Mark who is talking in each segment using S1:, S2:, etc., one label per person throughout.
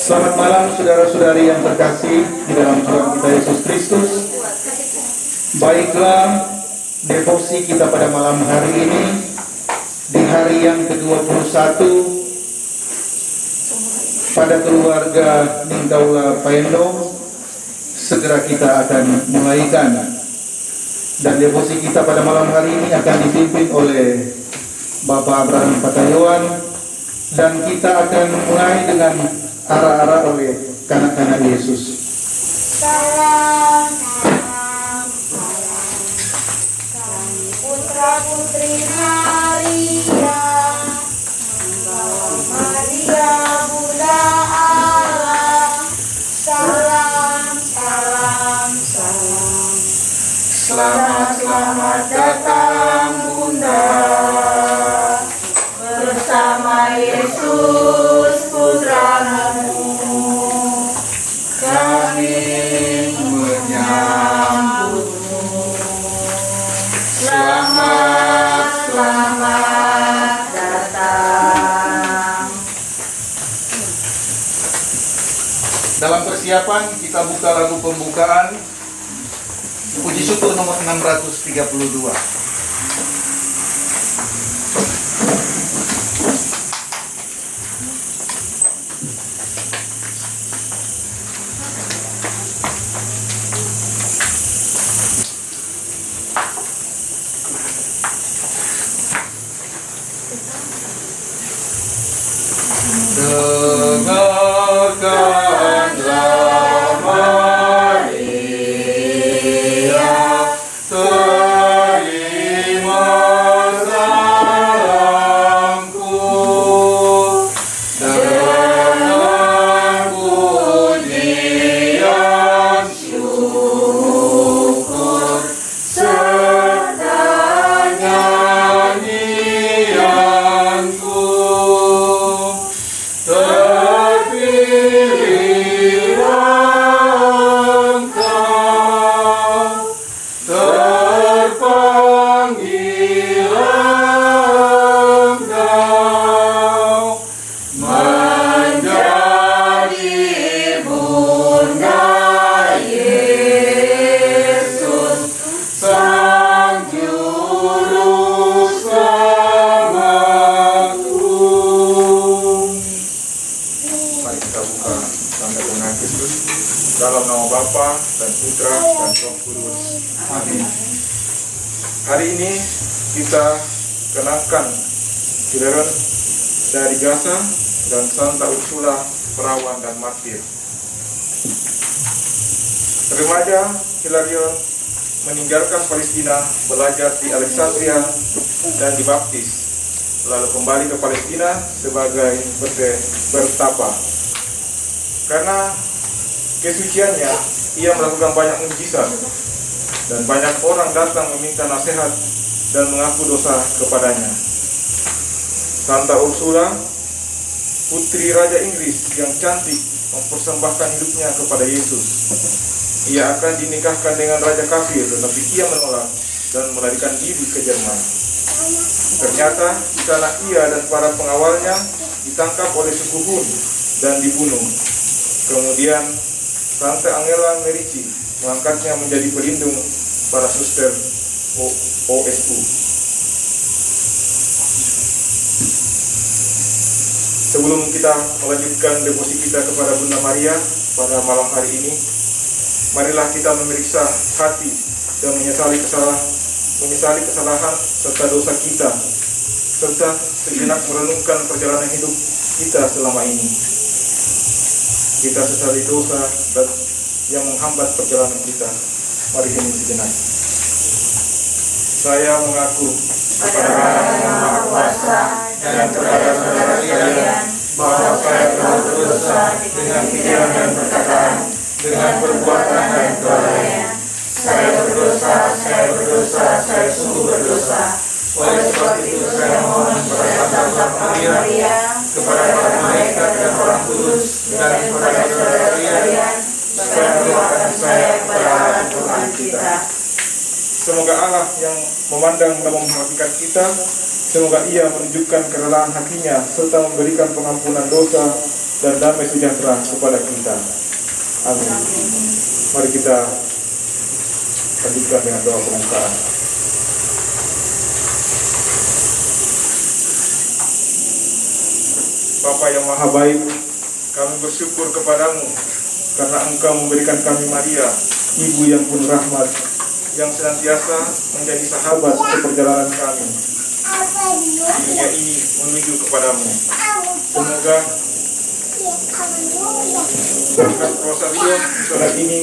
S1: Selamat malam saudara-saudari yang terkasih di dalam Tuhan kita Yesus Kristus. Baiklah, devosi kita pada malam hari ini di hari yang ke-21 pada keluarga Ningkaula Paendo. Segera kita akan mulaikan, dan devosi kita pada malam hari ini akan dipimpin oleh Bapak Abraham Patayuan, dan kita akan mulai dengan arah-arah oleh kanak-kanak Yesus.
S2: Salam, salam, salam, putra putri Maria, membawa Maria Bunda Allah. Salam, salam, salam. Selamat datang Bunda, bersama Yesus putramu. Kami menyambutmu. Selamat, selamat datang.
S1: Dalam persiapan kita buka lagu pembukaan Puji Syukur nomor 632.
S2: Dengarkanlah Maria, terima salamku, dengan pujian syukur serta nyanyianku. Terpilihlah engkau, terpanggillah engkau, menjadi Bunda Yesus, Sang Juru Selamatku.
S3: Mari kita buka tanda tangan Kristus dalam nama Bapa dan Putra dan Roh Kudus. Amin. Hari ini kita kenangkan Hilarion dari Gaza dan Santa Ursula perawan dan martir. Remaja Hilarion meninggalkan Palestina, belajar di Alexandria dan dibaptis, lalu kembali ke Palestina sebagai bertapa. Karena kesuciannya, ia melakukan banyak mukjizat, dan banyak orang datang meminta nasihat dan mengaku dosa kepadanya. Santa Ursula, putri Raja Inggris yang cantik, mempersembahkan hidupnya kepada Yesus. Ia akan dinikahkan dengan Raja Kafir, tetapi ia menolak dan melarikan diri ke Jerman. Ternyata di sana ia dan para pengawalnya ditangkap oleh suku Hun dan dibunuh. Kemudian Tante Angela Merici mengangkatnya menjadi pelindung para suster OSU. Sebelum kita melanjutkan devosi kita kepada Bunda Maria pada malam hari ini, marilah kita memeriksa hati dan menyesali kesalahan serta dosa kita, serta sejenak merenungkan perjalanan hidup kita selama ini. Kita sesali dosa dan yang menghambat perjalanan kita. Mari hening sejenak. Saya mengaku
S2: kepada Allah yang Maha Kuasa dan kepada saudara sekalian bahwa saya telah berdosa dengan pikiran dan perkataan, dengan perbuatan dan kelalaian. Saya berdosa, saya sungguh berdosa. Oleh sebab itu saya mohon kepada Santa Maria, kepada para malaikat dan orang kudus, dan kepada saudara sekalian, supaya mendoakan saya kepada Allah Tuhan kita.
S3: Semoga Allah yang memandang dan memperhatikan kita Semoga ia menunjukkan kerelaan hatinya serta memberikan pengampunan dosa dan damai sejahtera kepada kita. Amin. Mari kita lanjutkan dengan doa pembukaan. Bapa yang Maha Baik, kami bersyukur kepadamu karena Engkau memberikan kami Maria, Ibu yang penuh rahmat, yang senantiasa menjadi sahabat seperjalanan kami di dunia ini menuju kepadamu. Semoga berkat rosario saat ini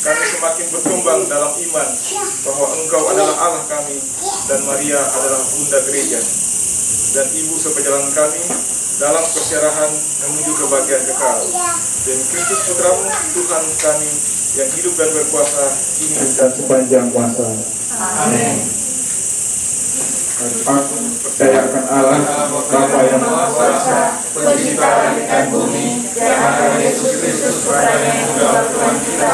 S3: kami semakin berkembang dalam iman bahwa Engkau adalah Allah kami dan Maria adalah Bunda Gereja dan Ibu seperjalanan kami dalam persyarahan menuju kebahagiaan kekal. Dan Kristus Putramu, Tuhan kami yang hidup dan berkuasa kini dan sepanjang masa.
S2: Amin.
S3: Aku percaya akan Allah, Bapa yang Maha Kuasa,
S2: Pencipta langit dan bumi, dan akan Yesus Kristus Putranya yang tunggal Tuhan kita,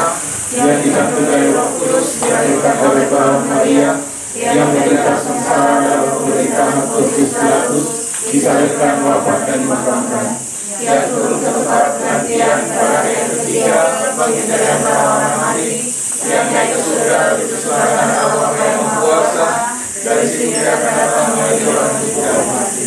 S3: yang dikandung dari Roh Kudus, dilahirkan oleh Bapa Maria, yang menderita sengsara dalam pemerintahan Pontius Pilatus, disalibkan, wafat dan dimakamkan.
S2: yang turun ke tempat penantian pada hari yang ketiga, bangkit dari antara orang mati, yang naik ke surga, duduk sebelah kanan Allah yang Maha Kuasa, dari sini dia akan datang menuju orang hidup dan mati.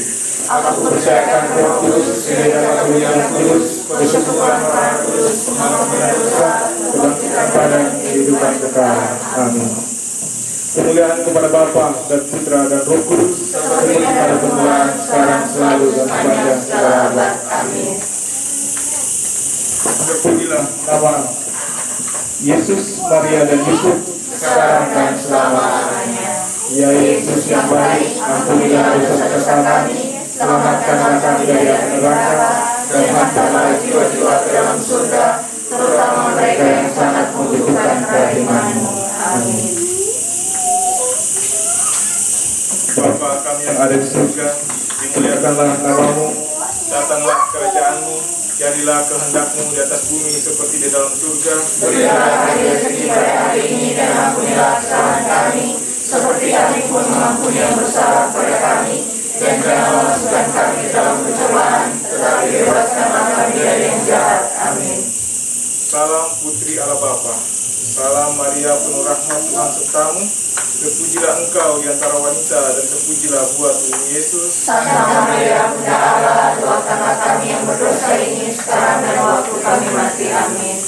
S2: Aku percayakan Roh Kudus, gereja Katolik yang kudus, persekutuan orang kudus, pengampunan dosa,
S3: Kebangkitan badan, kehidupan kekal. Amin. Kemuliaan kepada Bapa dan Putra dan Roh Kudus, seperti pada permulaan, sekarang, selalu, dan sepanjang segala abad.
S2: Amin.
S3: Terpujilah nama Yesus, Maria, dan Yusuf, sekarang dan selama-lamanya. Ya Yesus yang baik, ampunilah dosa-dosa kami, selamatkanlah kami dari api neraka, dan hantarlah jiwa-jiwa ke dalam surga, terutama mereka yang sangat membutuhkan kerahiman-Mu. Amin. Bapa kami yang ada di surga, dimuliakanlah nama-Mu, datanglah kerajaan-Mu, jadilah kehendak-Mu di atas bumi seperti di dalam surga.
S2: Berilah kami rezeki pada hari ini dan ampunilah kesalahan kami, seperti kami pun mengampuni yang bersalah kepada kami, dan jangan memasukkan kami ke dalam pencobaan, tetapi bebaskanlah kami dari yang jahat. Amin.
S3: Salam Putri Allah Bapa, salam Maria penuh rahmat Tuhan sertamu, terpujilah engkau di antara wanita dan terpujilah buah tubuh Yesus.
S2: Santa Maria Bunda Allah, doakanlah kami yang berdosa ini sekarang dan waktu kami mati. Amin.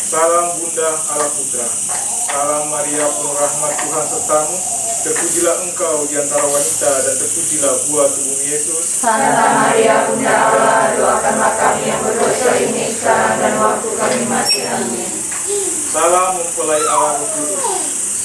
S3: Salam Bunda Allah Putra, salam Maria penuh rahmat Tuhan sertamu, terpujilah engkau di antara wanita dan terpujilah buah tubuh Yesus.
S2: Santa Maria Bunda Allah, doakanlah kami yang berdosa ini sekarang dan waktu kami mati. Amin.
S3: Salam mempelai Allah Roh Kudus,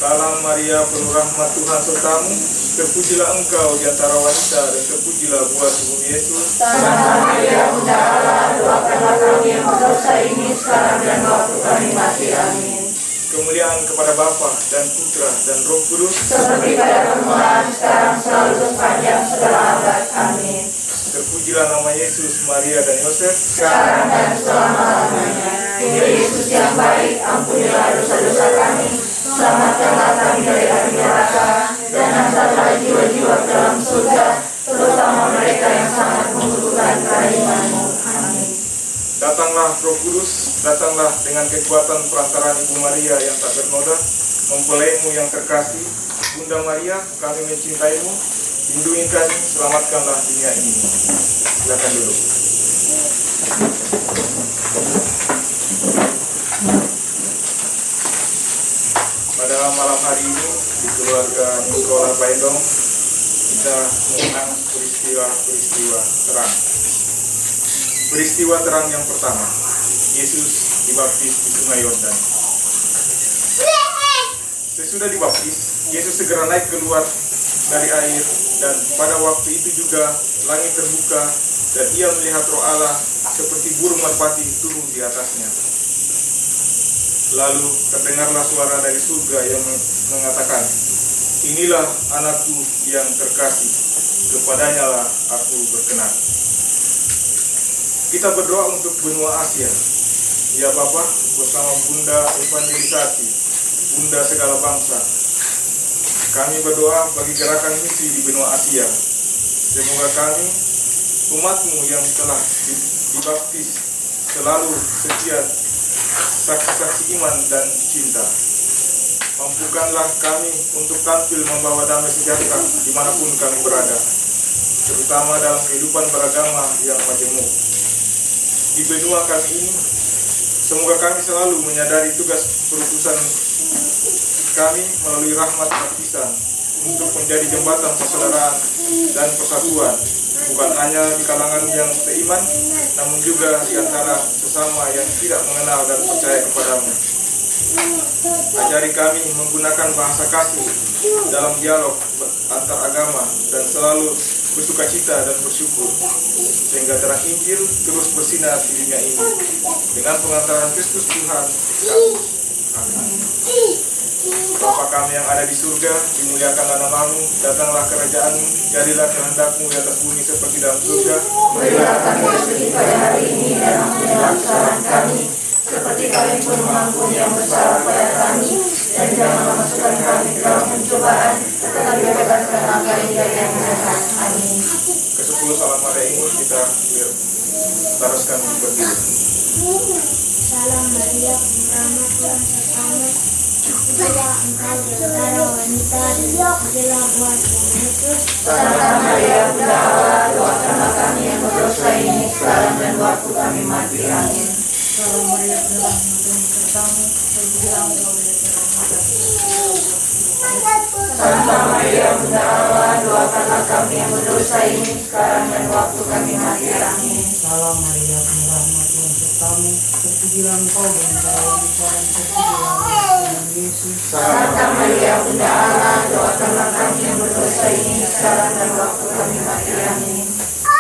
S3: salam Maria penuh rahmat Tuhan sertamu, terpujilah engkau di antara wanita dan terpujilah buah tubuh Yesus.
S2: Santa Maria Bunda Allah, doakanlah kami yang berdosa ini sekarang dan waktu kami mati. Amin.
S3: Kemuliaan kepada Bapa dan Putra dan Roh Kudus,
S2: Seperti pada permulaan, sekarang, selalu, sepanjang segala abad. Amin.
S3: terpujilah nama Yesus, Maria dan Yosef.
S2: Sekarang dan selama-lamanya. Ya Yesus yang baik, ampunilah dosa-dosa kami, selamatkanlah kami dari api neraka, dan hantarlah jiwa-jiwa ke dalam surga, terutama mereka yang sangat membutuhkan kerahiman-Mu. Amin.
S3: Datanglah Roh Kudus, datanglah dengan kekuatan perantaraan Ibu Maria yang tak bernoda, mempelaimu yang terkasih. Bunda Maria, kami mencintaimu, lindungi kami, selamatkanlah dunia ini. Silakan duduk. Pada malam hari ini di keluarga Nikola Paendong kita mengenang peristiwa terang. Peristiwa terang yang pertama, Yesus dibaptis di Sungai Yordan. Sesudah dibaptis, Yesus segera naik keluar dari air, dan pada waktu itu juga langit terbuka dan ia melihat Roh Allah seperti burung merpati turun di atasnya. Lalu terdengarlah suara dari surga yang mengatakan, "Inilah anakku yang terkasih, kepadanya lah aku berkenan." Kita berdoa untuk benua Asia. Ya Bapa, bersama Bunda Evangelisasi, Bunda segala bangsa, kami berdoa bagi gerakan misi di benua Asia, Semoga kami, umat-Mu yang telah dibaptis, selalu setia saksi-saksi iman dan cinta. Mampukanlah kami untuk tampil membawa damai sejahtera dimanapun kami berada, terutama dalam kehidupan beragama yang majemuk. Di benua kami ini, semoga kami selalu menyadari tugas perutusan kami melalui rahmat baptisan untuk menjadi jembatan persaudaraan dan persatuan, bukan hanya di kalangan yang seiman, namun juga di antara sesama yang tidak mengenal dan percaya kepadamu. Ajari kami menggunakan bahasa kasih dalam dialog antar agama dan selalu bersukacita dan bersyukur, sehingga terang Injil terus bersinar di dunia ini. Dengan pengantaran Kristus Tuhan kami. Amin. Bapa kami yang ada di surga, dimuliakanlah nama-Mu, datanglah kerajaan-Mu, jadilah kehendak-Mu di atas bumi seperti dalam surga.
S2: Berilah kami rezeki pada hari ini dan ampunilah kesalahan kami, seperti kami pun mengampuni yang bersalah pada kami, dan jangan memasukkan kami ke dalam pencobaan, tetapi bebaskanlah kami dari yang jahat. Amin.
S3: Ke-10 Salam Maria ini kita teruskan berdiri.
S4: Salam Maria, rahmat Tuhan sertamu. Terpujilah engkau di antara wanita dan terpujilah buah tubuh Yesus.
S2: Santa Maria, Bunda Allah, doakanlah kami yang berdosa ini sekarang dan waktu kami mati. Amin.
S4: Salam Maria, rahmat Tuhan sertamu. Terpujilah engkau di antara wanita dan terpujilah buah tubuh Yesus.
S2: Santa Maria, Bunda Allah, doakanlah kami yang berdosa ini sekarang dan waktu kami mati. Amin.
S5: Salam Maria, penuh rahmat Tuhan sertamu. Terpujilah engkau di antara wanita dan terpujilah buah tubuh Yesus.
S2: Santa Maria, Bunda Allah, doakanlah kami yang berdosa ini sekarang dan waktu kami mati. Amin.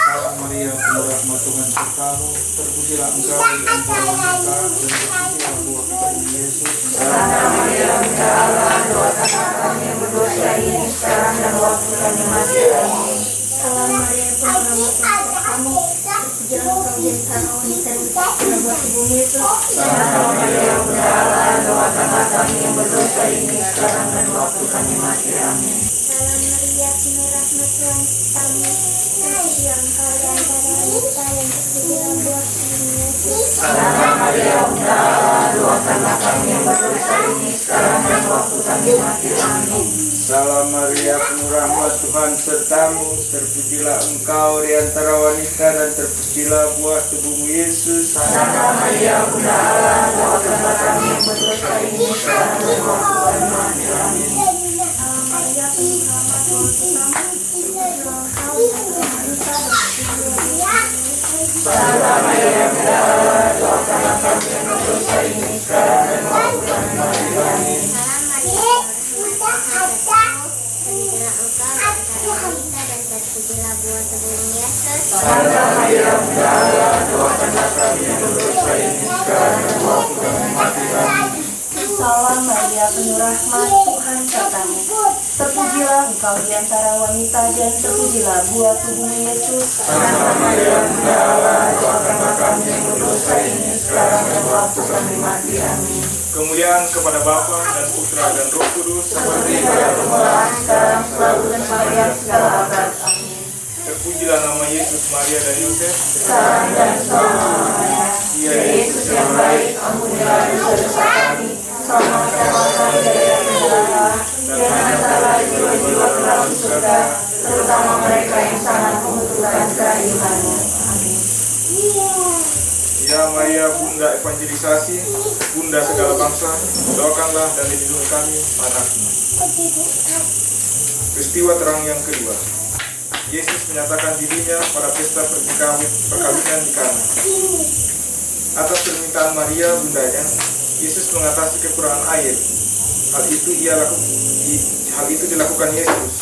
S1: Salam Maria, penuh rahmat Tuhan sertamu. Terpujilah engkau di antara wanita dan terpujilah buah tubuh Yesus.
S2: Santa Maria, Bunda Allah, doakanlah kami yang berdosa ini sekarang dan waktu kami mati. Amin.
S4: Salam Maria, penuh rahmat Tuhan sertamu. Terpujilah engkau di antara wanita dan terpujilah buah tubuh Yesus.
S2: Santa Maria, Bunda Allah, doakanlah kami yang berdosa ini sekarang dan waktu kami mati. Amin.
S4: Salam Maria, penuh rahmat Tuhan sertamu. Terpujilah engkau di antara wanita dan terpujilah buah tubuh Yesus.
S2: Santa Maria, Bunda Allah, doakanlah kami yang berdosa ini sekarang dan waktu kami mati. Amin.
S6: Salam Maria, penuh rahmat Tuhan sertamu. Terpujilah engkau di antara wanita dan terpujilah buah tubuhmu Yesus.
S2: Santa Maria, Bunda Allah, doakanlah kami yang berdosa ini sekarang dan waktu kami mati. Amin.
S4: Salam Maria, penuh rahmat Tuhan sertamu. Terpujilah engkau di antara wanita dan terpujilah buah tubuh Yesus.
S2: Santa Maria, Bunda Allah, doakanlah kami yang berdosa ini sekarang dan waktu kami mati. Amin.
S4: Salam Maria, terpujilah engkau di antara wanita dan terpujilah buah tubuhmu Yesus.
S2: Santa Maria, Bunda Allah, doakanlah kami yang berdosa ini sekarang dan waktu kami mati. Amin.
S7: Salam Maria, penuh rahmat Tuhan sertamu. Terpujilah engkau di antara wanita dan terpujilah buah tubuhmu Yesus.
S2: Santa Maria, Bunda Allah, doakanlah kami yang berdosa ini sekarang dan waktu kami mati. Amin.
S3: Kemuliaan kepada Bapa dan Putra dan Roh Kudus,
S2: Seperti pada permulaan, sekarang, selalu, dan sepanjang segala abad. Amin.
S3: terpujilah nama Yesus, Maria dan Yosef.
S2: Sekarang dan selama-lamanya. Ya Yesus yang baik, ampunilah dosa-dosa kami, selamatkanlah kami dari api neraka, dan hantarlah jiwa-jiwa ke dalam surga, terutama mereka yang sangat membutuhkan kerahimanmu. Amin.
S3: Ya Maria, Bunda evangelisasi, Bunda segala bangsa, doakanlah dan lindungi kami, anakmu. Peristiwa terang yang kedua. Yesus menyatakan dirinya pada pesta perkawinan di Kana. Atas permintaan Maria, bundanya, Yesus mengatasi kekurangan air. Hal itu dilakukan Yesus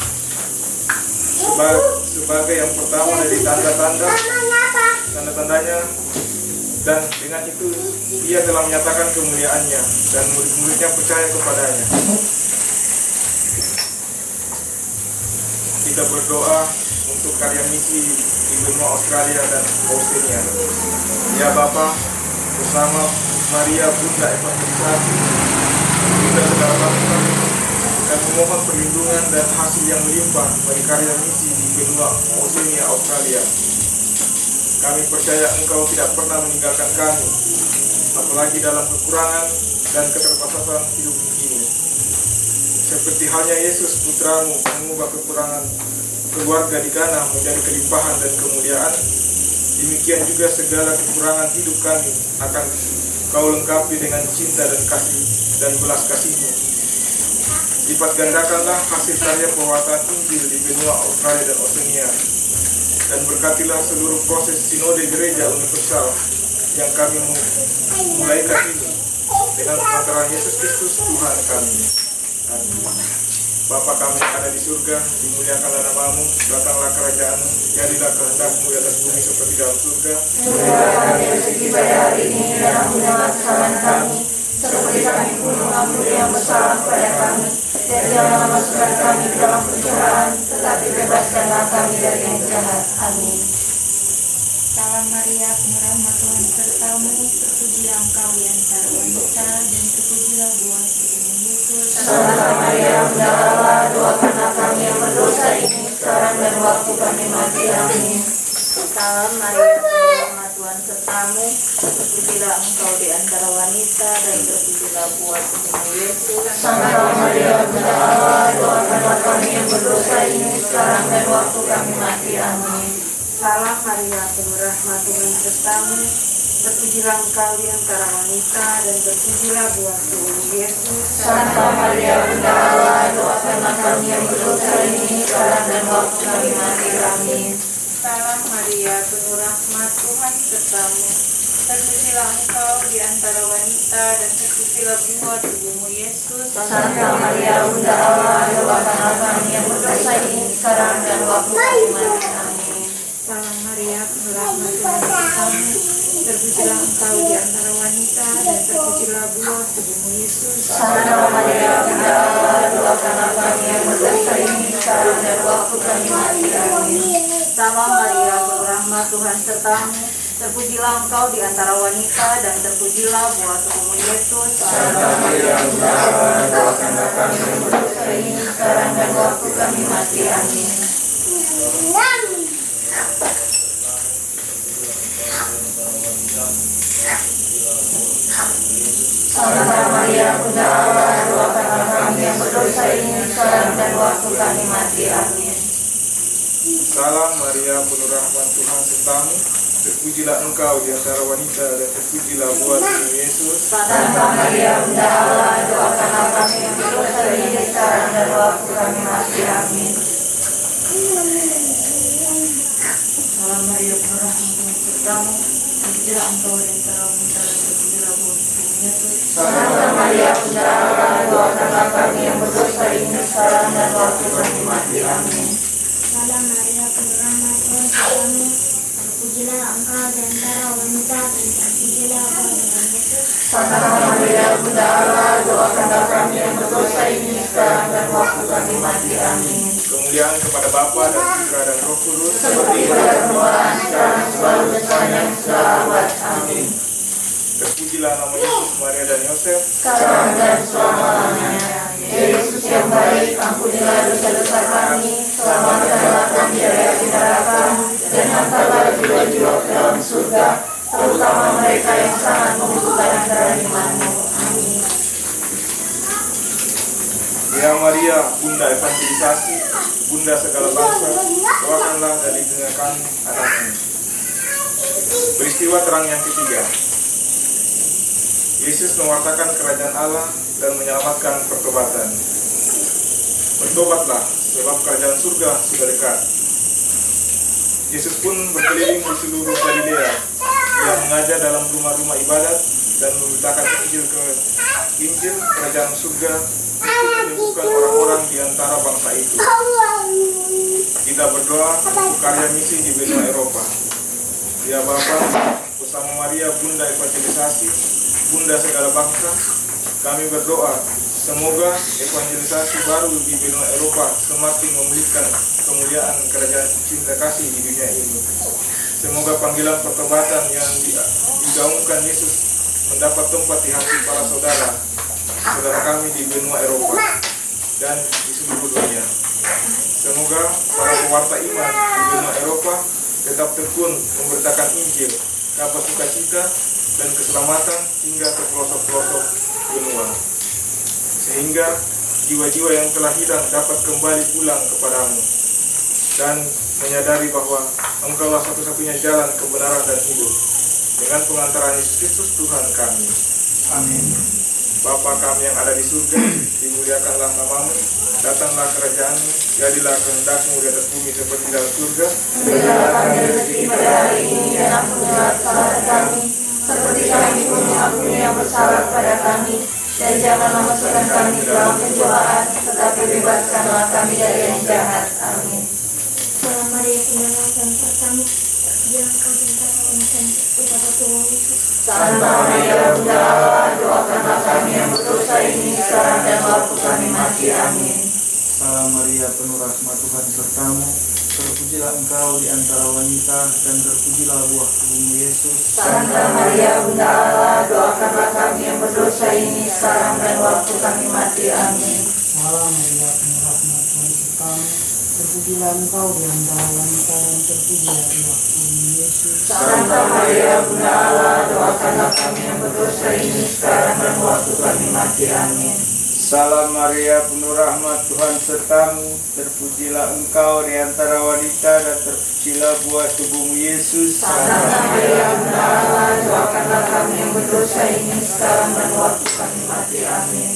S3: sebagai yang pertama dari tanda-tandanya, dan dengan itu Ia telah menyatakan kemuliaannya dan murid-muridnya percaya kepadanya. Kita berdoa untuk karya misi di benua Australia dan Australia. Ya Bapa, bersama Maria Bunda evangelisasi, Bunda segala bangsa, dan memohon perlindungan dan hasil yang melimpah bagi karya misi di benua Oceania, Australia. Kami percaya Engkau tidak pernah meninggalkan kami, apalagi dalam kekurangan dan keterbatasan hidup ini. Seperti halnya Yesus Putramu mengubah kekurangan keluarga di Kana menjadi kelimpahan dan kemuliaan, demikian juga segala kekurangan hidup kami akan Kau lengkapi dengan cinta dan kasih dan belas kasih-Mu. Lipat gandakanlah hasil karya perwatan Injil di benua Australia dan Oceania, dan berkatilah seluruh proses sinode gereja universal yang kami mulaikan ini dengan pengantaran Yesus Kristus Tuhan kami. Amin. Bapa kami yang ada di surga, dimuliakanlah nama-Mu, datanglah kerajaan-Mu, jadilah kehendak-Mu di atas bumi seperti dalam surga.
S7: Berikanlah kami rezeki pada hari ini, dan ampunilah kesalahan kami, seperti kami pun mengampuni yang bersalah kepada kami. Dan janganlah masukkan kami ke dalam pencobaan, tetapi bebaskanlah kami dari yang jahat. Amin.
S2: Salam Maria, penuh rahmat Tuhan sertamu, terpujilah engkau di antara wanita dan terpujilah buah tubuhmu Yesus.
S7: Santa Maria, Bunda Allah, doakanlah kami yang berdosa ini sekarang dan waktu kami mati. Amin.
S2: Salam Maria, penuh rahmat Tuhan sertamu, terpujilah engkau di antara wanita dan terpujilah buah tubuhmu Yesus.
S7: Santa Maria, Bunda Allah, doakanlah kami yang berdosa ini sekarang dan waktu kami mati. Amin.
S2: Salam Maria, penuh rahmat Tuhan sertamu, terpujilah engkau di antara wanita dan terpujilah buah tubuhmu Yesus.
S7: Santa Maria, Bunda Allah, doakanlah kami yang berdosa ini sekarang dan waktu kami mati. Amin.
S2: Salam Maria, penuh rahmat Tuhan sertamu, terpujilah engkau di antara wanita dan terpujilah buah tubuhmu Yesus.
S7: Santa Maria, Bunda Allah, doakanlah kami yang berdosa ini sekarang dan waktu kami mati. Amin.
S2: Salam Maria, penuh rahmat Tuhan sertamu, terpujilah engkau di antara wanita dan terpujilah buah tubuhmu Yesus.
S7: Santa Maria, Bunda Allah, doakanlah kami yang berdosa ini sekarang dan waktu kami mati. Amin.
S2: Salam Maria, penuh rahmat Tuhan sertamu, terpujilah engkau di antara wanita dan terpujilah buah tubuhmu Yesus.
S7: Santa Maria, Bunda Allah, doakanlah kami yang berdosa ini sekarang dan waktu kami mati. Amin. Santa Maria, Bunda Allah, doakanlah kami yang berdosa ini sekarang dan waktu kami mati. Amin.
S3: Salam Maria, penuh rahmat Tuhan sertamu, terpujilah engkau di antara wanita dan terpujilah buah tubuhmu Yesus.
S7: Santa Maria, Bunda Allah, doakanlah kami yang berdosa ini sekarang dan waktu kami mati. Amin.
S2: Salam Maria, penuh rahmat Tuhan sertamu, terpujilah engkau di antara wanita dan terpujilah buah tubuhmu Yesus.
S7: Santa Maria, Bunda Allah, doakanlah kami yang berdosa ini sekarang dan waktu kami mati. Amin.
S4: Salam Maria, penuh rahmat Tuhan sertamu, terpujilah engkau di antara wanita dan terpujilah buah tubuhmu Yesus.
S7: Santa Maria, Bunda Allah, doakanlah kami yang berdosa ini sekarang dan waktu kami mati. Amin.
S3: Kemuliaan kepada Bapa dan Putra dan Roh Kudus,
S7: Seperti pada permulaan, sekarang, selalu, dan sepanjang segala abad. Amin.
S3: terpujilah nama Yesus, Maria dan Yosef.
S7: Sekarang dan selama-lamanya. Ya Yesus yang baik, ampunilah dosa-dosa kami, selamatkanlah kami dari api neraka, dan hantarlah jiwa-jiwa ke dalam surga, terutama mereka yang sangat membutuhkan kerahiman-Mu. Amin.
S3: Ya Maria, Bunda evangelisasi, Bunda segala bangsa, doakanlah dari dunia kami anakmu. Peristiwa terang yang ketiga. Yesus mewartakan kerajaan Allah dan menyelamatkan pertobatan. Bertobatlah, sebab kerajaan surga sudah dekat. Yesus pun berkeliling di seluruh Galilea. Dia mengajar dalam rumah-rumah ibadat dan memberitakan Injil kerajaan surga untuk menyembuhkan orang-orang di antara bangsa itu. Kita berdoa untuk karya misi di benua Eropa. Ya Bapa, bersama Maria Bunda evangelisasi, Bunda segala bangsa, kami berdoa semoga evangelisasi baru di benua Eropa semakin memulihkan kemuliaan kerajaan cinta kasih di dunia ini. Semoga panggilan pertobatan yang digaungkan Yesus mendapat tempat di hati para saudara kami di benua Eropa dan di seluruh dunia. Semoga para pewarta iman di benua Eropa tetap tekun memberitakan Injil, kabar sukacita dan keselamatan hingga ke pelosok-pelosok benua, sehingga jiwa-jiwa yang telah hilang dapat kembali pulang kepadamu dan menyadari bahwa Engkaulah satu-satunya jalan kebenaran dan hidup. Dengan pengantaran Yesus Kristus Tuhan kami.
S1: Amin.
S3: Bapa kami yang ada di surga, dimuliakanlah namamu, datanglah kerajaanmu, jadilah kehendakmu di atas bumi seperti dalam surga.
S7: Berikanlah kami rezeki pada hari ini dan ampunilah kesalahan kami, seperti kami pun mengampuni yang bersalah kepada kami. Dan janganlah masukkan kami ke dalam pencobaan, tetapi bebaskanlah kami dari yang jahat. Amin.
S4: Salam Maria, penuh kasih pertama, yang kau cintai wanita kepada Tuhan Yesus.
S7: Santa Maria Bunda Allah, doakanlah kami yang berdosa ini sekarang dan waktu kami mati. Amin.
S1: Salam Maria, penuh rahmat Tuhan sertamu, terpujilah engkau di antara wanita dan terpujilah buah tubuhmu Yesus.
S7: Santa Maria Bunda Allah, doakanlah kami yang berdosa ini sekarang dan waktu kami mati. Amin.
S5: Salam Maria, penuh rahmat Tuhan sertamu, terpujilah engkau di antara wanita dan terpujilah buah tubuhmu Yesus.
S7: Santa Maria Bunda Allah, doakanlah kami yang berdosa ini sekarang dan waktu kami mati. Amin.
S6: Salam Maria, penuh rahmat Tuhan sertamu, terpujilah engkau di antara wanita dan terpujilah buah tubuhmu Yesus.
S7: Santa Maria Bunda Allah, doakanlah kami yang berdosa ini sekarang dan waktu kami mati. Amin.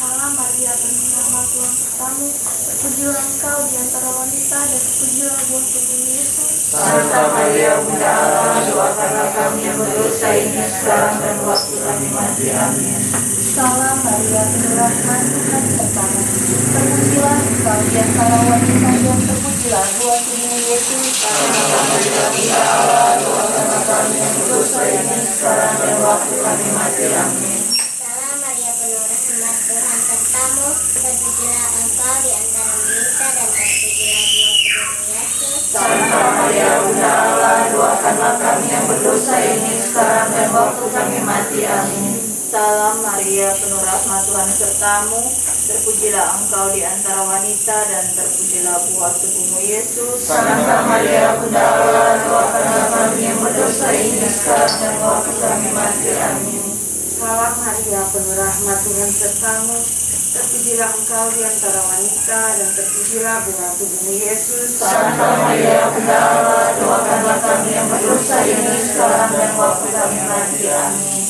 S4: Salam Maria, penuh rahmat Tuhan sertamu, terpujilah engkau di antara wanita dan terpujilah buah tubuhmu Yesus.
S7: Santa Maria Bunda Allah, doakanlah kami yang berdosa ini sekarang dan waktu kami mati. Amin.
S4: Salam Maria, penuh rahmat Tuhan sertamu, terpujilah engkau di antara wanita dan terpujilah buah tubuhmu Yesus.
S7: Santa Maria Bunda Allah, doakanlah kami yang berdosa ini sekarang dan waktu kami mati. Amin.
S4: Salam Maria, penuh rahmat Tuhan sertamu, terpujilah engkau di antara wanita dan terpujilah buah tubuhmu Yesus.
S7: Santa Maria Bunda Allah, doakanlah kami yang berdosa ini sekarang dan waktu kami mati. Amin. Salam Maria, penuh rahmat Tuhan sertamu, terpujilah engkau di antara wanita dan terpujilah buah tubuhmu Yesus. Santa Maria Bunda Allah, doakanlah kami yang berdosa ini sekarang dan waktu kami mati. Amin. Salam Maria, penuh rahmat Tuhan sertamu, terpujilah engkau di antara wanita dan terpujilah buah tubuhmu Yesus. Santa Maria Bunda Allah, doakanlah kami yang berdosa ini sekarang dan waktu kami mati. Amin.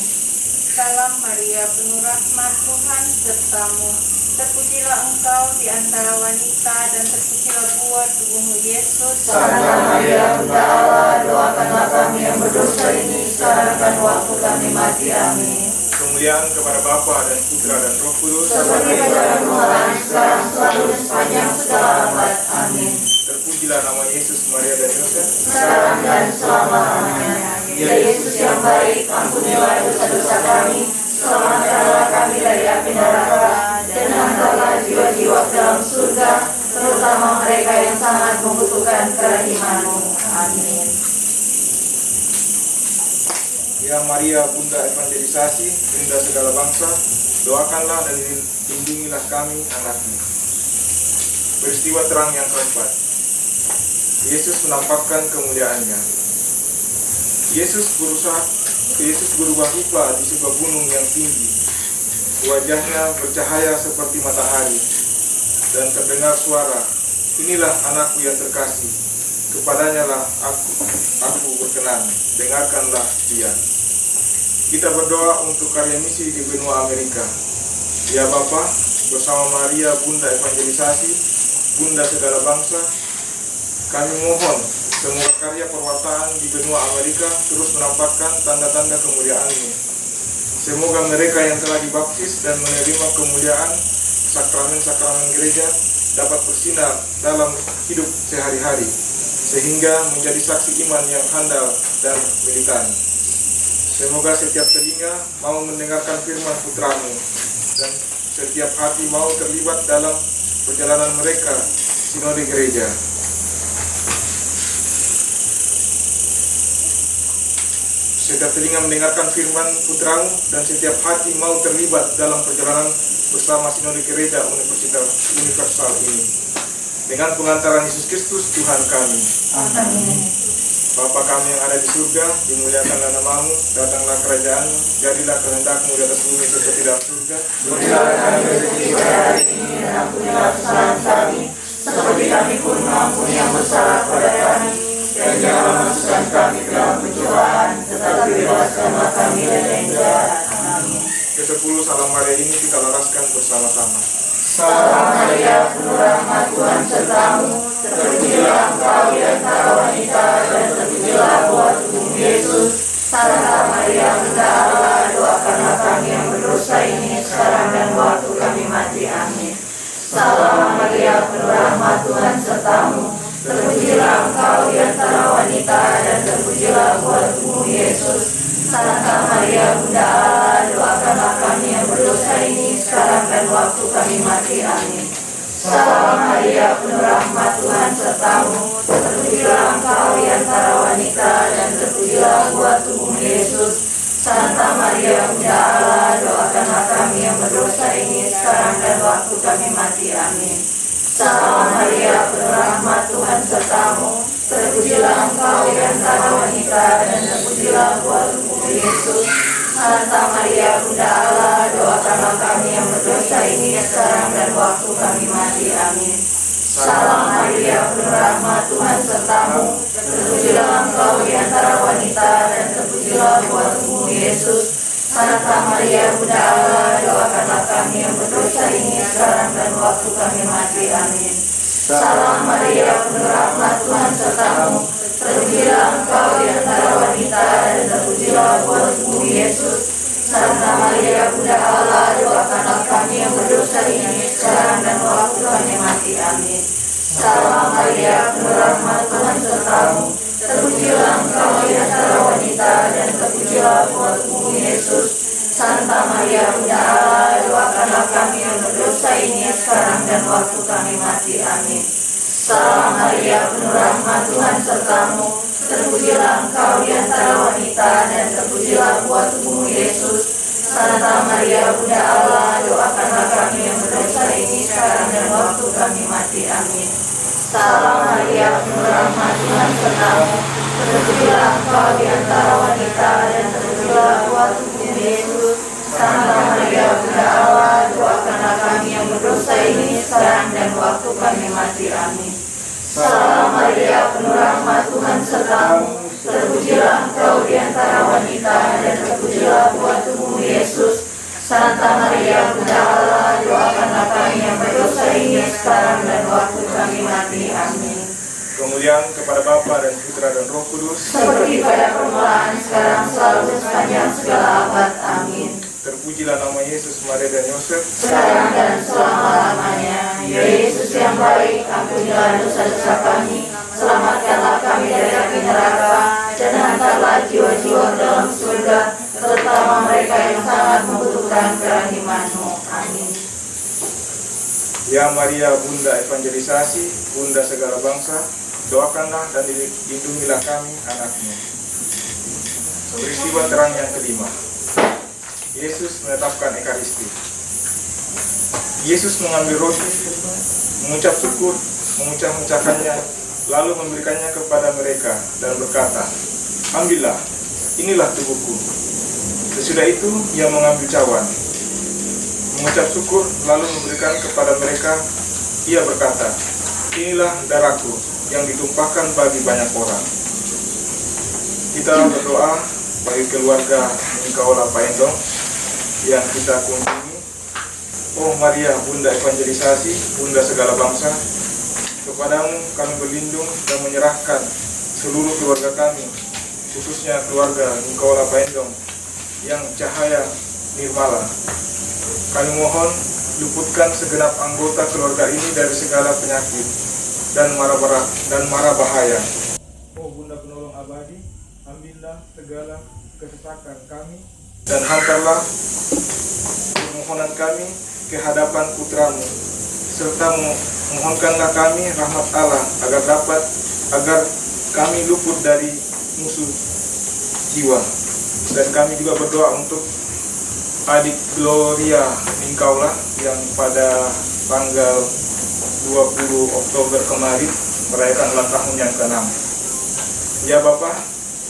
S8: Salam Maria, penuh rahmat Tuhan sertamu, terpujilah engkau di antara wanita dan terpujilah buah tubuhmu Yesus.
S7: Santa Maria Bunda Allah, doakanlah kami yang berdosa ini sekarang dan waktu kami mati. Amin.
S3: Kemuliaan kepada Bapa dan Putra dan Roh Kudus,
S7: Seperti pada permulaan, sekarang, selalu dan sepanjang segala abad. Amin.
S3: terpujilah nama Yesus, Maria dan Yosef.
S7: Sekarang dan selama-lamanya. Ya Yesus yang baik, ampunilah dosa-dosa kami, selamatkanlah kami dari api neraka, dan hantarlah jiwa-jiwa ke dalam surga, terutama mereka yang sangat membutuhkan kerahiman-Mu. Amin.
S3: Ya Maria, Bunda Evangelisasi, Bunda segala bangsa, doakanlah dan lindungilah kami anakmu. Peristiwa terang yang keempat. Yesus menampakkan kemuliaannya. Yesus berubah rupa di sebuah gunung yang tinggi. Wajahnya bercahaya seperti matahari, dan terdengar suara, "Inilah anakku yang terkasih, kepadanya lah aku berkenan, dengarkanlah dia." Kita berdoa untuk karya misi di benua Amerika. Ya Bapa, bersama Maria Bunda Evangelisasi, Bunda segala bangsa, kami mohon semua karya perwataan di benua Amerika terus menampakkan tanda-tanda kemuliaan-Mu. Semoga mereka yang telah dibaptis dan menerima kemuliaan sakramen-sakramen gereja dapat bersinar dalam hidup sehari-hari, sehingga menjadi saksi iman yang handal dan militan. Semoga setiap telinga mau mendengarkan firman Putra-Mu, dan setiap hati mau terlibat dalam perjalanan mereka sinode gereja. Setiap telinga mendengarkan firman Putra-Mu, dan setiap hati mau terlibat dalam perjalanan bersama sinode gereja universal ini. dengan pengantaran Yesus Kristus Tuhan kami. Bapa kami yang ada di surga, dimuliakanlah namamu, datanglah kerajaanmu, jadilah kehendakmu di atas bumi seperti dalam surga.
S7: Berilah kami rezeki pada hari ini dan ampunilah kesalahan kami, seperti kami pun mengampuni yang bersalah kepada kami. Dan janganlah masukkan kami ke dalam pencobaan, tetapi bebaskanlah kami dari yang jahat. Amin.
S3: Ke-10 Salam Maria ini kita laraskan bersama-sama.
S7: Salam Maria, penuh rahmat Tuhan sertamu, terpujilah engkau di antara wanita dan terpujilah buah tubuhmu Yesus. Santa Maria, Bunda Allah, doakanlah kami yang berdosa ini sekarang dan waktu kami mati. Amin. Salam Maria, penuh rahmat Tuhan sertamu, terpujilah engkau di antara wanita dan terpujilah buah tubuhmu Yesus. Santa Maria, Bunda Allah, doakanlah kami yang berdosa ini sekarang dan waktu kami mati. Amin. Salam Maria, penuh rahmat Tuhan sertamu, terpujilah engkau di antara wanita dan terpujilah buah tubuhmu Yesus. Santa Maria, Bunda Allah, doakanlah kami yang berdosa ini sekarang dan waktu kami mati. Amin. Salam Maria, penuh rahmat Tuhan sertamu, terpujilah engkau di antara wanita dan terpujilah buah tubuhmu Yesus. Santa Maria, Bunda Allah, doakanlah kami yang berdosa ini sekarang dan waktu kami mati. Amin. Salam Maria, penuh rahmat Tuhan sertamu, terpujilah engkau di antara wanita dan terpujilah buah tubuhmu Yesus. Santa Maria, Bunda Allah, doakanlah kami yang berdosa ini sekarang dan waktu kami mati. Amin. Salam Maria, penuh rahmat Tuhan sertamu, terpujilah engkau di antara wanita dan terpujilah buah tubuhmu Yesus. Santa Maria, Bunda Allah, doakanlah kami yang berdosa ini sekarang dan waktu kami mati. Amin. Salam Maria, penuh rahmat Tuhan sertamu, terpujilah engkau di antara wanita dan terpujilah buah tubuhmu Yesus. Santa Maria, Bunda Allah, doakanlah kami yang berdosa ini sekarang dan waktu kami mati. Amin. Salam Maria, penuh rahmat Tuhan sertamu, terpujilah engkau di antara wanita dan terpujilah buah tubuhmu Yesus. Santa Maria, Bunda Allah, doakanlah kami yang berdosa ini sekarang dan waktu kami mati. Amin. Salam Maria, penuh rahmat Tuhan sertamu, terpujilah engkau di antara wanita dan terpujilah buah tubuhmu Yesus. Santa Maria, Bunda Allah, doakanlah kami yang berdosa ini sekarang dan waktu kami mati. Amin. Salam Maria, penuh rahmat Tuhan sertamu, terpujilah engkau di antara wanita dan terpujilah buah tubuhmu Yesus. Santa Maria, Bunda Allah, doakanlah kami yang berdosa ini sekarang dan waktu kami mati. Amin.
S3: Kemuliaan kepada Bapa dan Putra dan Roh Kudus,
S7: Seperti pada permulaan, sekarang, selalu, sepanjang segala abad. Amin.
S3: terpujilah nama Yesus, Maria dan Yosef.
S7: Sekarang dan selama-lamanya. Ya Yesus yang baik, ampunilah dosa-dosa kami, selamatkanlah kami dari api neraka, dan hantarlah jiwa-jiwa dalam surga, terutama mereka yang sangat membutuhkan kerahiman-Mu. Amin.
S3: Ya Maria, Bunda evangelisasi, Bunda segala bangsa, doakanlah dan lindungilah kami, anakmu. Peristiwa terang yang kelima. Yesus menetapkan Ekaristi. Yesus mengambil roti, mengucap syukur, memecah-mecahkannya, lalu memberikannya kepada mereka dan berkata, "Ambillah, inilah tubuhku." Sesudah itu ia mengambil cawan, mengucap syukur, lalu memberikan kepada mereka. Ia berkata, "Inilah darahku yang ditumpahkan bagi banyak orang." Kita berdoa bagi keluarga Ningkaula Paendong yang kita kunjungi. Oh Maria, Bunda evangelisasi, Bunda segala bangsa, kepadamu kami berlindung dan menyerahkan seluruh keluarga kami, khususnya keluarga Ningkaula Paendong yang cahaya nirmala. Kami mohon luputkan segenap anggota keluarga ini dari segala penyakit dan mara bahaya. Oh Bunda penolong abadi, ambillah segala kesesakan kami dan hantarlah permohonan kami ke hadapan Putramu, serta mohonkanlah kami rahmat Allah agar kami luput dari musuh jiwa. Dan kami juga berdoa untuk adik Gloria Ningkaula yang pada tanggal 20 Oktober kemarin merayakan ulang tahun yang ke-6. Ya Bapa,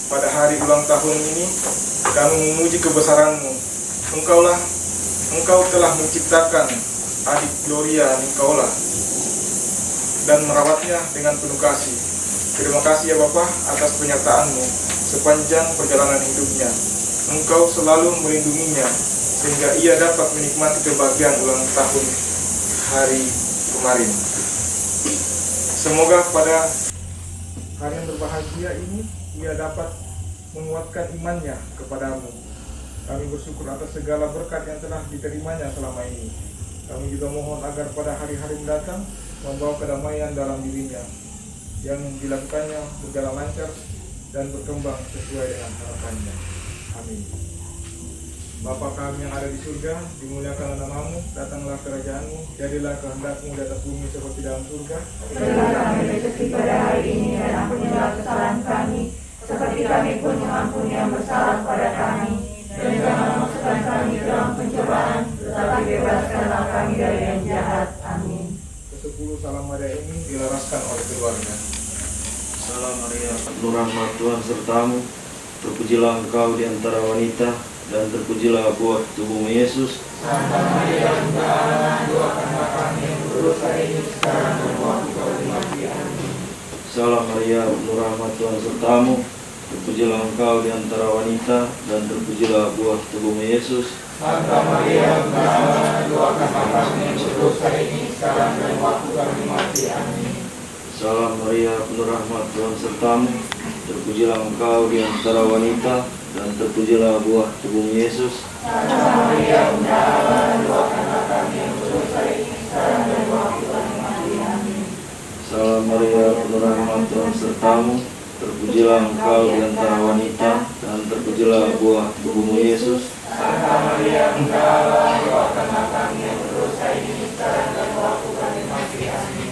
S3: pada hari ulang tahun ini kami memuji kebesaran-Mu. Engkau telah menciptakan adik Gloria Ningkaula dan merawatnya dengan penuh kasih. Terima kasih ya Bapa atas penyertaan-Mu sepanjang perjalanan hidupnya. Engkau selalu melindunginya sehingga ia dapat menikmati kebahagiaan ulang tahun hari kemarin. Semoga pada hari yang berbahagia ini ia dapat menguatkan imannya kepadamu. Kami bersyukur atas segala berkat yang telah diterimanya selama ini. Kami juga mohon agar pada hari-hari mendatang membawa kedamaian dalam dirinya, yang dilakukannya berjalan lancar dan berkembang sesuai dengan harapannya. Amin. Bapa kami yang ada di surga, dimuliakanlah nama-Mu, datanglah kerajaan-Mu, jadilah kehendak-Mu di atas bumi seperti dalam surga.
S7: Berilah kami rezeki pada hari ini dan ampunilah kesalahan kami, seperti kami pun mengampuni yang bersalah pada kami. Dan jangan masukkan kami ke dalam pencobaan, tetapi bebaskanlah kami dari yang jahat. Amin.
S3: Ke-10 Salam Maria ini dilaraskan oleh keluarga.
S6: Salam Maria, penuh rahmat Tuhan sertamu, terpujilah engkau di antara wanita, dan terpujilah buah tubuhmu Yesus.
S2: Santa Maria, Bunda Allah, doakanlah kami yang berdosa ini sekarang dan waktu kami mati. Amin.
S6: Salam Maria, penuh rahmat Tuhan sertamu, terpujilah engkau di antara wanita, dan terpujilah buah tubuhmu Yesus.
S2: Santa Maria, Bunda Allah, doakanlah kami yang berdosa ini sekarang dan waktu kami mati. Amin.
S6: Salam Maria, penuh rahmat Tuhan sertamu, terpujilah engkau di antara wanita, dan terpujilah buah tubuhmu Yesus.
S2: Santa Maria, Bunda Allah, doakanlah kami yang berdosa ini sekarang dan waktu kami mati. Amin.
S6: Salam Maria, penuh rahmat Tuhan sertamu, terpujilah engkau di antara wanita, dan terpujilah buah tubuhmu Yesus.
S2: Santa Maria, Bunda Allah, doakanlah kami yang berdosa ini sekarang dan waktu kami mati. Amin.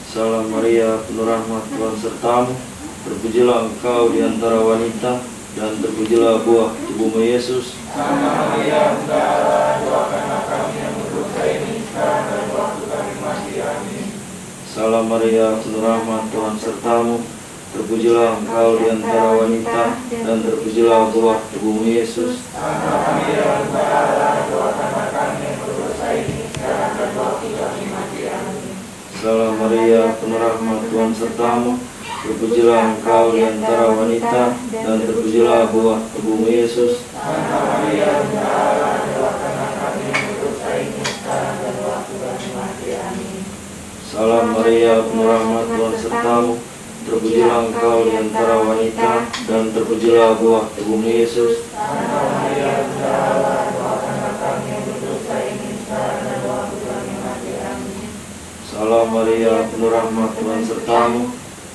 S6: Salam Maria, penuh rahmat Tuhan sertamu, terpujilah engkau di antara wanita, dan terpujilah buah tubuhmu Yesus.
S2: Santa Maria, Bunda Allah, doakanlah kami yang berdosa ini sekarang dan waktu kami mati. Amin.
S6: Salam Maria, penuh rahmat Tuhan sertamu, terpujilah engkau di antara wanita, dan terpujilah buah tubuhmu Yesus.
S2: Santa Maria, Bunda Allah, doakanlah kami yang berdosa ini sekarang dan waktu kami mati. Amin.
S6: Salam Maria, penuh rahmat Tuhan sertamu, terpujilah engkau di antara wanita, dan terpujilah buah tubuhmu Yesus.
S2: Santa Maria, Bunda Allah, doakanlah kami yang berdosa ini sekarang dan waktu kami mati. Amin.
S6: Salam Maria, penuh rahmat Tuhan sertamu, terpujilah engkau di antara wanita, dan terpujilah buah tubuhmu Yesus.
S2: Santa Maria, Bunda Allah, doakanlah kami yang berdosa ini sekarang dan waktu kami mati. Amin.
S6: Salam Maria, penuh rahmat Tuhan sertamu,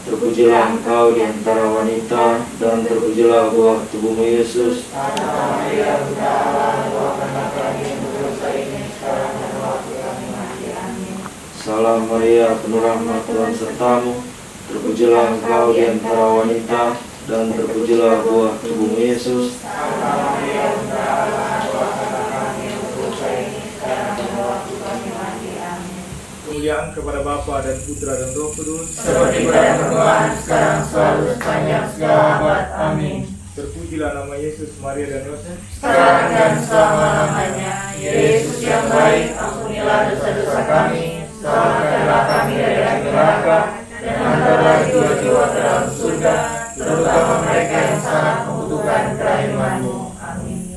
S6: terpujilah engkau di antara wanita, dan terpujilah buah tubuhmu Yesus.
S2: Santa Maria, Bunda Allah, doakanlah kami yang berdosa ini sekarang dan waktu kami mati. Amin.
S6: Salam Maria, penuh rahmat Tuhan sertamu, terpujilah engkau di antara wanita, dan terpujilah buah tubuhmu Yesus.
S2: Santa Maria, Bunda Allah, doakanlah kami yang berdosa ini sekarang dan waktu kami mati. Amin.
S3: Kemuliaan kepada Bapa dan Putra dan Roh Kudus.
S2: Seperti pada permulaan, sekarang, selalu, sepanjang segala abad. Amin.
S3: Terpujilah nama Yesus, Maria dan Yosef.
S2: Sekarang dan selama-lamanya. Yesus yang baik, ampunilah dosa-dosa kami, selamatkanlah kami dari api neraka, dan hantarlah jiwa-jiwa ke dalam surga, terutama mereka yang sangat membutuhkan kerahiman-Mu. Amin.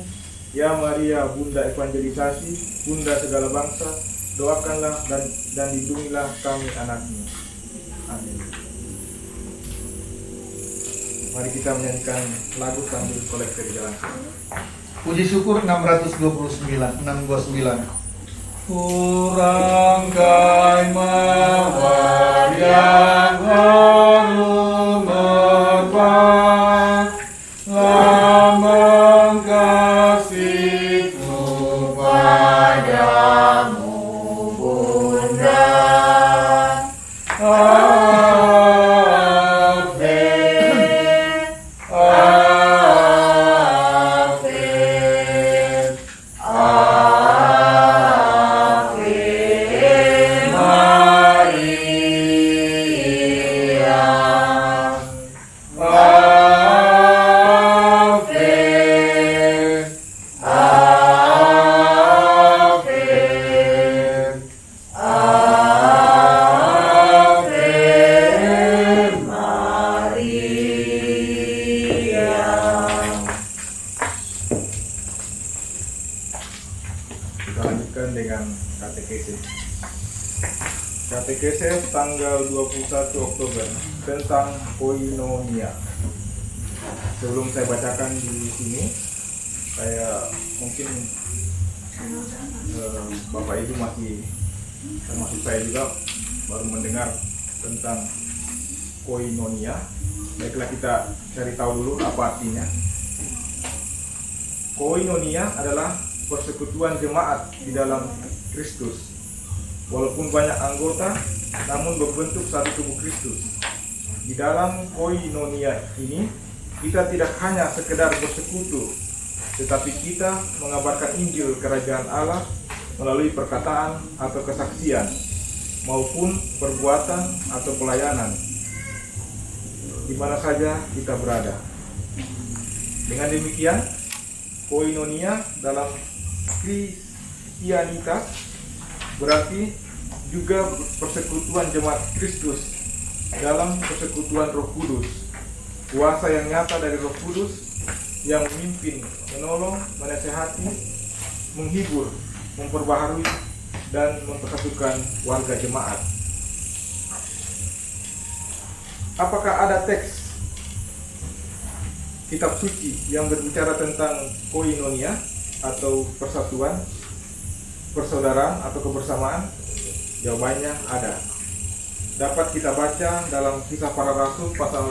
S3: Ya Maria, Bunda evangelisasi, Bunda segala bangsa, doakanlah dan lindungilah kami anak-Mu. Amin. Mari kita menyanyikan lagu sambil kolektif di jalan.
S1: Puji syukur 629. Kurangkai mawar yang harum merpati, lambang kasihku padamu, Bunda. Mari
S3: Katekese tanggal 21 Oktober tentang koinonia. Sebelum saya bacakan di sini, saya mungkin Bapak Ibu masih termasuk saya juga baru mendengar tentang koinonia. Baiklah, kita cari tahu dulu apa artinya. Koinonia adalah persekutuan jemaat di dalam Kristus. Walaupun banyak anggota, namun berbentuk satu tubuh Kristus. Di dalam koinonia ini, kita tidak hanya sekedar bersekutu, tetapi kita mengabarkan Injil Kerajaan Allah melalui perkataan atau kesaksian, maupun perbuatan atau pelayanan, di mana saja kita berada. Dengan demikian, koinonia dalam Kristianitas berarti juga persekutuan jemaat Kristus dalam persekutuan Roh Kudus, kuasa yang nyata dari Roh Kudus yang memimpin, menolong, menasehati, menghibur, memperbaharui, dan mempersatukan warga jemaat. Apakah ada teks kitab suci yang berbicara tentang koinonia atau persatuan, persaudaraan atau kebersamaan? Jawabannya ada. Dapat kita baca dalam Kisah Para Rasul pasal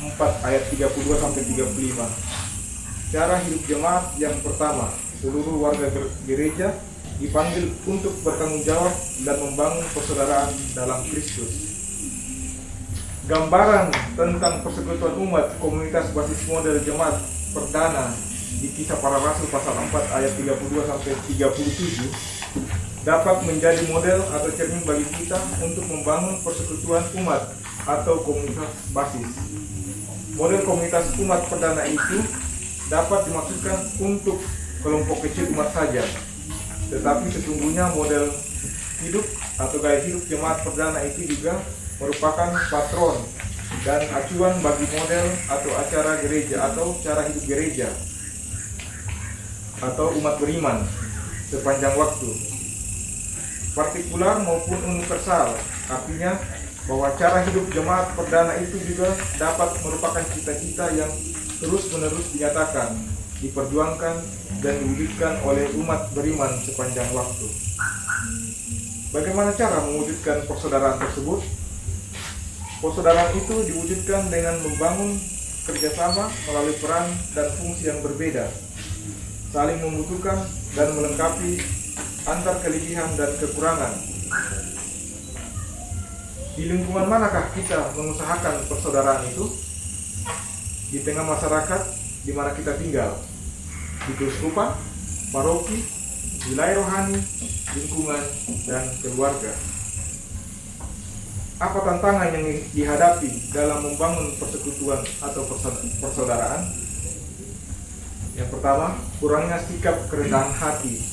S3: 4 ayat 32 sampai 35. Cara hidup jemaat yang pertama, seluruh warga gereja dipanggil untuk bertanggung jawab dan membangun persaudaraan dalam Kristus. Gambaran tentang persekutuan umat komunitas basis model jemaat perdana di Kisah Para Rasul pasal 4 ayat 32 sampai 37 dapat menjadi model atau cermin bagi kita untuk membangun persekutuan umat atau komunitas basis. Model komunitas umat perdana itu dapat dimaksudkan untuk kelompok kecil umat saja, tetapi sesungguhnya model hidup atau gaya hidup jemaat perdana itu juga merupakan patron dan acuan bagi model atau acara gereja atau cara hidup gereja atau umat beriman sepanjang waktu, partikular maupun universal. Artinya bahwa cara hidup jemaat perdana itu juga dapat merupakan cita-cita yang terus-menerus dinyatakan, diperjuangkan, dan diwujudkan oleh umat beriman sepanjang waktu. Bagaimana cara mewujudkan persaudaraan tersebut? Persaudaraan itu diwujudkan dengan membangun kerjasama melalui peran dan fungsi yang berbeda, saling membutuhkan dan melengkapi antar kelebihan dan kekurangan. Di lingkungan manakah kita mengusahakan persaudaraan itu? Di tengah masyarakat di mana kita tinggal, di keuskupan, paroki, wilayah rohani, lingkungan, dan keluarga. Apa tantangan yang dihadapi dalam membangun persekutuan atau persaudaraan? Yang pertama, kurangnya sikap kerendahan hati,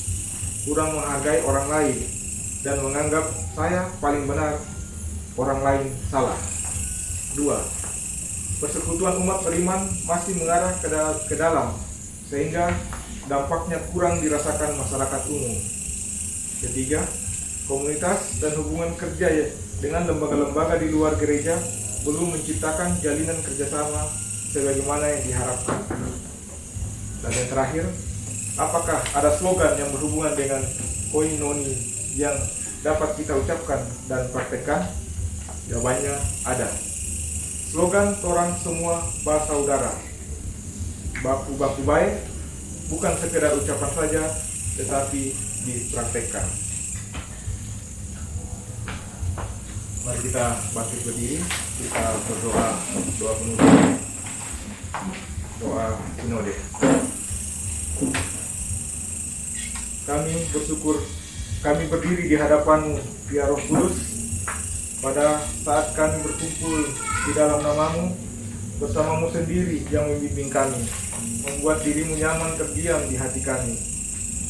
S3: kurang menghargai orang lain, dan menganggap saya paling benar, orang lain salah. 2. Persekutuan umat beriman masih mengarah ke dalam, sehingga dampaknya kurang dirasakan masyarakat umum. 3. Komunitas dan hubungan kerja dengan lembaga-lembaga di luar gereja belum menciptakan jalinan kerjasama sebagaimana yang diharapkan. Dan yang terakhir, apakah ada slogan yang berhubungan dengan koinoni yang dapat kita ucapkan dan praktekkan? Jawabannya ada. Slogan torang semua bersaudara, baku-baku baik, bukan sekedar ucapan saja, tetapi dipraktekkan. Mari kita bangkit berdiri, kita berdoa, doa penutup, doa sinode. Kami bersyukur, kami berdiri di hadapan-Mu, ya Roh Kudus, pada saat kami berkumpul di dalam nama-Mu, bersama-Mu sendiri yang membimbing kami, membuat diri-Mu nyaman terdiam di hati kami.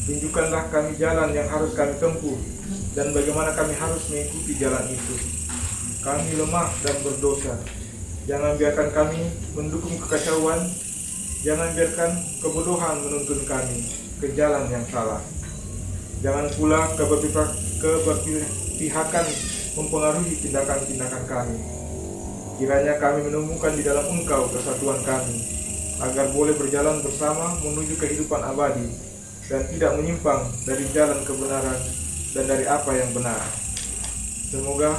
S3: Tunjukkanlah kami jalan yang harus kami tempuh, dan bagaimana kami harus mengikuti jalan itu. Kami lemah dan berdosa. Jangan biarkan kami mendukung kekacauan. Jangan biarkan kebodohan menuntun kami ke jalan yang salah. Jangan pula keberpihakan mempengaruhi tindakan-tindakan kami. Kiranya kami menemukan di dalam Engkau kesatuan kami, agar boleh berjalan bersama menuju kehidupan abadi dan tidak menyimpang dari jalan kebenaran dan dari apa yang benar. Semoga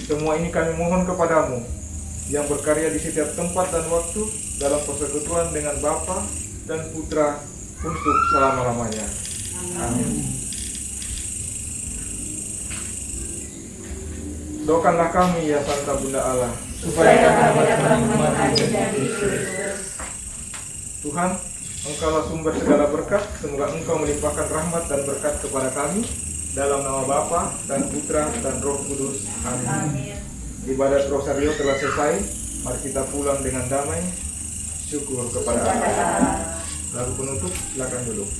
S3: semua ini kami mohon kepadamu, yang berkarya di setiap tempat dan waktu dalam persekutuan dengan Bapa dan Putra untuk selama-lamanya. Amin. Doakanlah kami ya Santa Bunda Allah,
S2: supaya kami dapat menikmati janji Kristus.
S3: Tuhan, Engkaulah sumber segala berkat. Semoga Engkau melimpahkan rahmat dan berkat kepada kami, dalam nama Bapa dan Putra dan Roh Kudus. Amin.
S2: Amin.
S3: Ibadat Rosario telah selesai. Mari kita pulang dengan damai. Syukur kepada Allah. Lagu penutup, silakan duduk.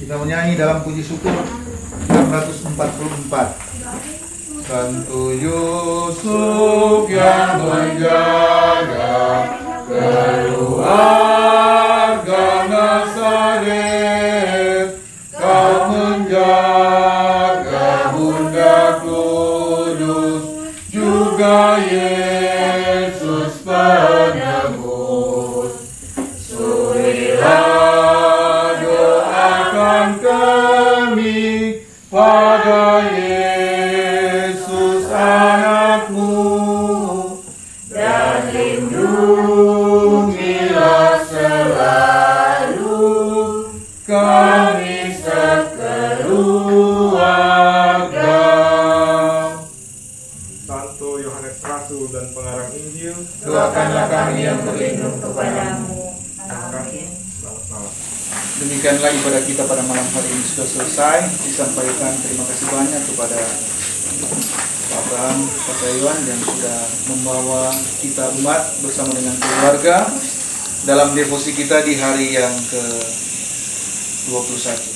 S1: Kita menyanyi dalam puji syukur 644. Santo Yusuf yang menjaga keluarga Nazaret, kau menjaga Bunda Kudus, juga Yesus penebus. Surilah doakan kami pada Yesus anakmu, dan lindungilah selalu kami sekeluarga.
S3: Santo Yohanes Rasul dan pengarang Injil,
S2: Doakanlah kami yang berlindung kepadamu. Amin.
S3: selamat malam.
S1: Demikianlah ibadah kita pada malam hari ini sudah selesai. Disampaikan terima kasih banyak kepada Pak Abraham, Pak Iwan yang sudah membawa kita umat bersama dengan keluarga dalam devosi kita di hari yang ke-21.